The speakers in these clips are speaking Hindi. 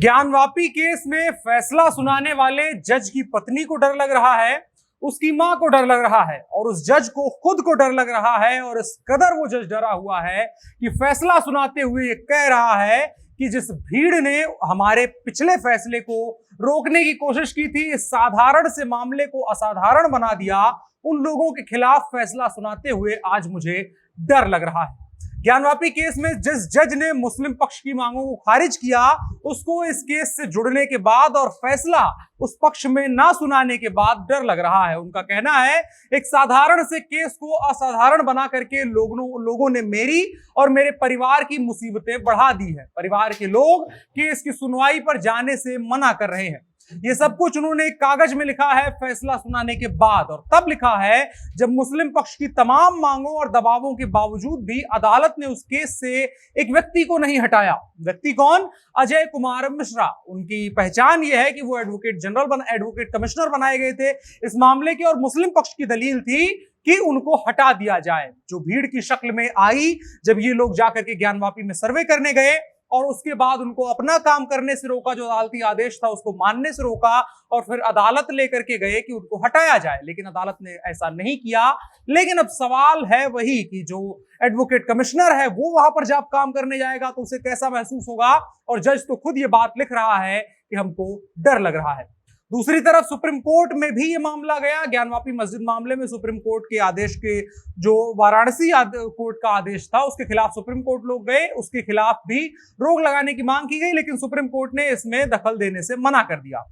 ज्ञानवापी केस में फैसला सुनाने वाले जज की पत्नी को डर लग रहा है, उसकी मां को डर लग रहा है और उस जज को खुद को डर लग रहा है। और इस कदर वो जज डरा हुआ है कि फैसला सुनाते हुए ये कह रहा है कि जिस भीड़ ने हमारे पिछले फैसले को रोकने की कोशिश की थी, इस साधारण से मामले को असाधारण बना दिया, उन लोगों के खिलाफ फैसला सुनाते हुए आज मुझे डर लग रहा है। ज्ञानवापी केस में जिस जज ने मुस्लिम पक्ष की मांगों को खारिज किया, उसको इस केस से जुड़ने के बाद और फैसला उस पक्ष में ना सुनाने के बाद डर लग रहा है। उनका कहना है एक साधारण से केस को असाधारण बना करके लोगों ने मेरी और मेरे परिवार की मुसीबतें बढ़ा दी है। परिवार के लोग केस की सुनवाई पर जाने से मना कर रहे हैं। ये सब कुछ उन्होंने एक कागज में लिखा है फैसला सुनाने के बाद, और तब लिखा है जब मुस्लिम पक्ष की तमाम मांगों और दबावों के बावजूद भी अदालत ने उस केस से एक व्यक्ति को नहीं हटाया। व्यक्ति कौन? अजय कुमार मिश्रा। उनकी पहचान यह है कि वो एडवोकेट कमिश्नर बनाए गए थे इस मामले के, और मुस्लिम पक्ष की दलील थी कि उनको हटा दिया जाए। जो भीड़ की शक्ल में आई जब ये लोग जाकर के ज्ञानवापी में सर्वे करने गए, और उसके बाद उनको अपना काम करने से रोका, जो अदालती आदेश था उसको मानने से रोका, और फिर अदालत लेकर के गए कि उनको हटाया जाए, लेकिन अदालत ने ऐसा नहीं किया। लेकिन अब सवाल है वही कि जो एडवोकेट कमिश्नर है वो वहां पर जब काम करने जाएगा तो उसे कैसा महसूस होगा। और जज तो खुद ये बात लिख रहा है कि हमको डर लग रहा है। दूसरी तरफ सुप्रीम कोर्ट में भी ये मामला गया। ज्ञानवापी मस्जिद मामले में सुप्रीम कोर्ट के आदेश के जो वाराणसी कोर्ट का आदेश था उसके खिलाफ सुप्रीम कोर्ट लोग गए, उसके खिलाफ भी रोक लगाने की मांग की गई, लेकिन सुप्रीम कोर्ट ने इसमें दखल देने से मना कर दिया।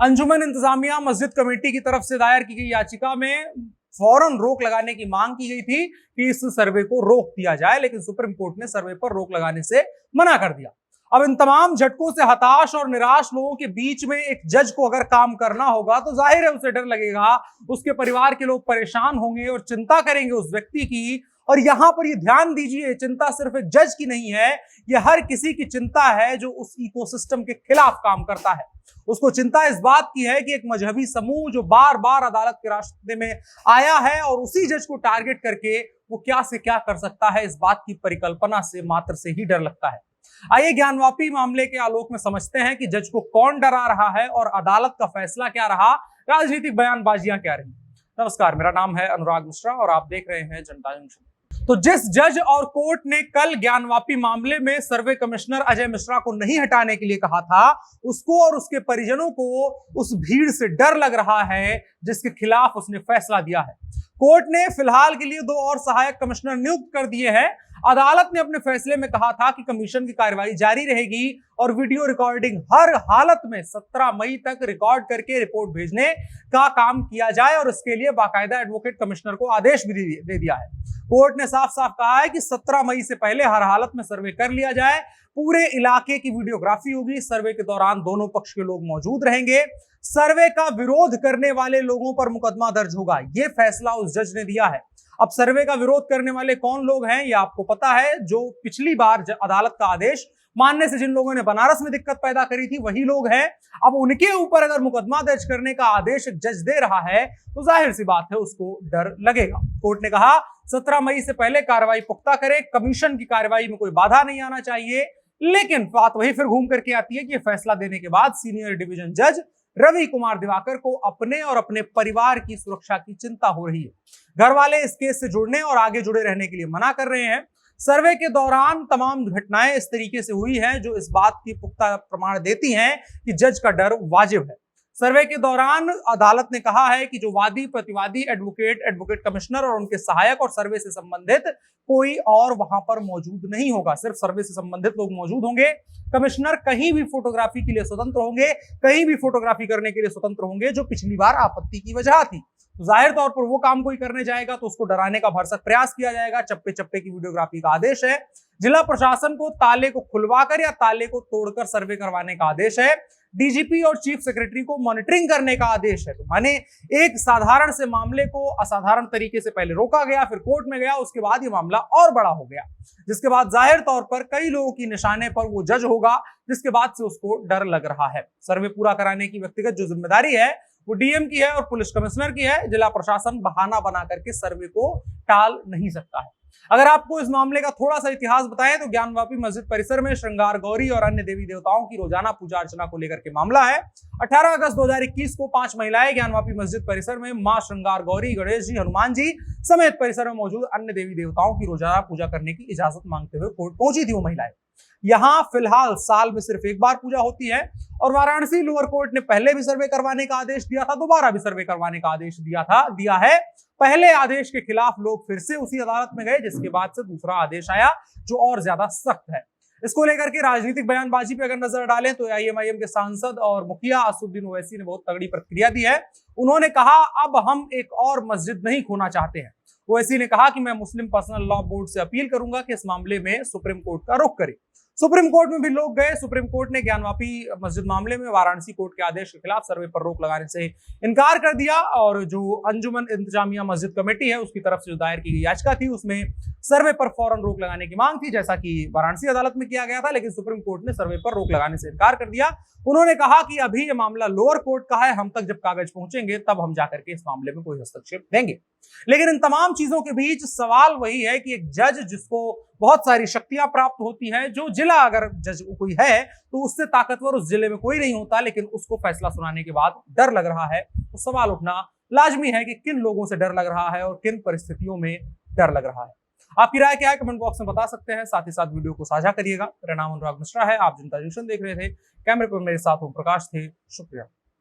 अंजुमन इंतजामिया मस्जिद कमेटी की तरफ से दायर की गई याचिका में फौरन रोक लगाने की मांग की गई थी कि इस सर्वे को रोक दिया जाए, लेकिन सुप्रीम कोर्ट ने सर्वे पर रोक लगाने से मना कर दिया। अब इन तमाम झटकों से हताश और निराश लोगों के बीच में एक जज को अगर काम करना होगा तो जाहिर है उसे डर लगेगा, उसके परिवार के लोग परेशान होंगे और चिंता करेंगे उस व्यक्ति की। और यहां पर ये ध्यान दीजिए, चिंता सिर्फ एक जज की नहीं है, ये हर किसी की चिंता है जो उस इकोसिस्टम के खिलाफ काम करता है। उसको चिंता इस बात की है कि एक मजहबी समूह जो बार बार अदालत के रास्ते में आया है और उसी जज को टारगेट करके वो क्या से क्या कर सकता है, इस बात की परिकल्पना से मात्र से ही डर लगता है। आइए ज्ञानवापी मामले के आलोक में समझते हैं कि जज को कौन डरा रहा है और अदालत का फैसला क्या रहा, राजनीतिक बयानबाजियां क्या रही। नमस्कार, मेरा नाम है अनुराग मिश्रा और आप देख रहे हैं जनता जंक्शन। तो जिस जज और कोर्ट ने कल ज्ञानवापी मामले में सर्वे कमिश्नर अजय मिश्रा को नहीं हटाने के लिए कहा था, उसको और उसके परिजनों को उस भीड़ से डर लग रहा है जिसके खिलाफ उसने फैसला दिया है। कोर्ट ने फिलहाल के लिए 2 और सहायक कमिश्नर नियुक्त कर दिए हैं। अदालत ने अपने फैसले में कहा था कि कमीशन की कार्रवाई जारी रहेगी और वीडियो रिकॉर्डिंग हर हालत में 17 मई तक रिकॉर्ड करके रिपोर्ट भेजने का काम किया जाए, और इसके लिए बाकायदा एडवोकेट कमिश्नर को आदेश भी दे दिया है। कोर्ट ने साफ साफ कहा है कि 17 मई से पहले हर हालत में सर्वे कर लिया जाए। पूरे इलाके की वीडियोग्राफी होगी। सर्वे के दौरान दोनों पक्ष के लोग मौजूद रहेंगे। सर्वे का विरोध करने वाले लोगों पर मुकदमा दर्ज होगा। यह फैसला उस जज ने दिया है। अब सर्वे का विरोध करने वाले कौन लोग हैं ये आपको पता है। जो पिछली बार अदालत का आदेश मानने से जिन लोगों ने बनारस में दिक्कत पैदा करी थी वही लोग हैं। अब उनके ऊपर अगर मुकदमा दर्ज करने का आदेश जज दे रहा है तो जाहिर सी बात है उसको डर लगेगा। कोर्ट ने कहा 17 मई से पहले कार्रवाई पुख्ता करे, कमीशन की कार्रवाई में कोई बाधा नहीं आना चाहिए। लेकिन बात वही फिर घूम करके आती है कि फैसला देने के बाद सीनियर डिवीजन जज रवि कुमार दिवाकर को अपने और अपने परिवार की सुरक्षा की चिंता हो रही है। घर वाले इस केस से जुड़ने और आगे जुड़े रहने के लिए मना कर रहे हैं। सर्वे के दौरान तमाम घटनाएं इस तरीके से हुई हैं जो इस बात की पुख्ता प्रमाण देती हैं कि जज का डर वाजिब है। सर्वे के दौरान अदालत ने कहा है कि जो वादी प्रतिवादी एडवोकेट कमिश्नर और उनके सहायक और सर्वे से संबंधित कोई और वहां पर मौजूद नहीं होगा, सिर्फ सर्वे से संबंधित लोग मौजूद होंगे। कमिश्नर कहीं भी फोटोग्राफी के लिए स्वतंत्र होंगे, कहीं भी फोटोग्राफी करने के लिए स्वतंत्र होंगे, जो पिछली बार आपत्ति की वजह थी। तो जाहिर तौर पर वो काम कोई करने जाएगा तो उसको डराने का भरसक प्रयास किया जाएगा। चप्पे चप्पे की वीडियोग्राफी का आदेश है। जिला प्रशासन को ताले को खुलवाकर या ताले को तोड़कर सर्वे करवाने का आदेश है। डीजीपी और चीफ सेक्रेटरी को मॉनिटरिंग करने का आदेश है। तो माने एक साधारण से मामले को असाधारण तरीके से पहले रोका गया, फिर कोर्ट में गया, उसके बाद ये मामला और बड़ा हो गया, जिसके बाद जाहिर तौर पर कई लोगों की निशाने पर वो जज होगा, जिसके बाद से उसको डर लग रहा है। सर्वे पूरा कराने की व्यक्तिगत जो जिम्मेदारी है वो डीएम की है और पुलिस कमिश्नर की है। जिला प्रशासन बहाना बना करके सर्वे को टाल नहीं सकता है। अगर आपको इस मामले का थोड़ा सा इतिहास बताएं तो ज्ञानवापी मस्जिद परिसर में श्रृंगार गौरी और अन्य देवी देवताओं की रोजाना पूजा अर्चना को लेकर के मामला है। 18 अगस्त 2021 को 5 महिलाएं ज्ञानवापी मस्जिद परिसर में मां श्रृंगार गौरी, गणेश जी, हनुमान जी समेत परिसर में मौजूद अन्य देवी देवताओं की रोजाना पूजा करने की इजाजत मांगते हुए कोर्ट पहुंची थी। वो महिलाएं यहाँ फिलहाल साल में सिर्फ एक बार पूजा होती है और वाराणसी लोअर कोर्ट ने पहले भी सर्वे करवाने का आदेश दिया था, दोबारा भी सर्वे करवाने का आदेश दिया है। पहले आदेश के खिलाफ लोग फिर से उसी अदालत में गए, जिसके बाद से दूसरा आदेश आया जो और ज्यादा सख्त है। इसको लेकर के राजनीतिक बयानबाजी पे अगर नजर डालें तो आईएमआईएम के सांसद और मुखिया असदुद्दीन ओवैसी ने बहुत तगड़ी प्रतिक्रिया दी है। उन्होंने कहा, अब हम एक और मस्जिद नहीं खोना चाहते हैं। ओवैसी ने कहा कि मैं मुस्लिम पर्सनल लॉ बोर्ड से अपील करूंगा कि इस मामले में सुप्रीम कोर्ट का रुख करे। सुप्रीम कोर्ट में भी लोग गए। सुप्रीम कोर्ट ने ज्ञानवापी मस्जिद मामले में वाराणसी कोर्ट के आदेश के खिलाफ सर्वे पर रोक लगाने से इनकार कर दिया और जो अंजुमन इंतजामिया मस्जिद कमेटी है उसकी तरफ से जो दायर की गई याचिका थी उसमें सर्वे पर फौरन रोक लगाने की मांग थी, जैसा कि वाराणसी अदालत में किया गया था। लेकिन सुप्रीम कोर्ट ने सर्वे पर रोक लगाने से इनकार कर दिया। उन्होंने कहा कि अभी ये मामला लोअर कोर्ट का है, हम तक जब कागज पहुंचेंगे तब हम जाकर के इस मामले में कोई हस्तक्षेप देंगे। लेकिन इन तमाम चीजों के बीच सवाल वही है कि एक जज जिसको बहुत सारी शक्तियां प्राप्त होती हैं, जो जिला अगर जज कोई है तो उससे ताकतवर उस जिले में कोई नहीं होता, लेकिन उसको फैसला सुनाने के बाद डर लग रहा है, तो सवाल उठना लाजमी है कि किन लोगों से डर लग रहा है और किन परिस्थितियों में डर लग रहा है। आपकी राय क्या है कमेंट बॉक्स में बता सकते हैं। साथ ही साथ वीडियो को साझा करिएगा। मेरा नाम अनुराग मिश्रा है, आप जनता जंक्शन देख रहे थे। कैमरे पर मेरे साथ ओम प्रकाश थे। शुक्रिया।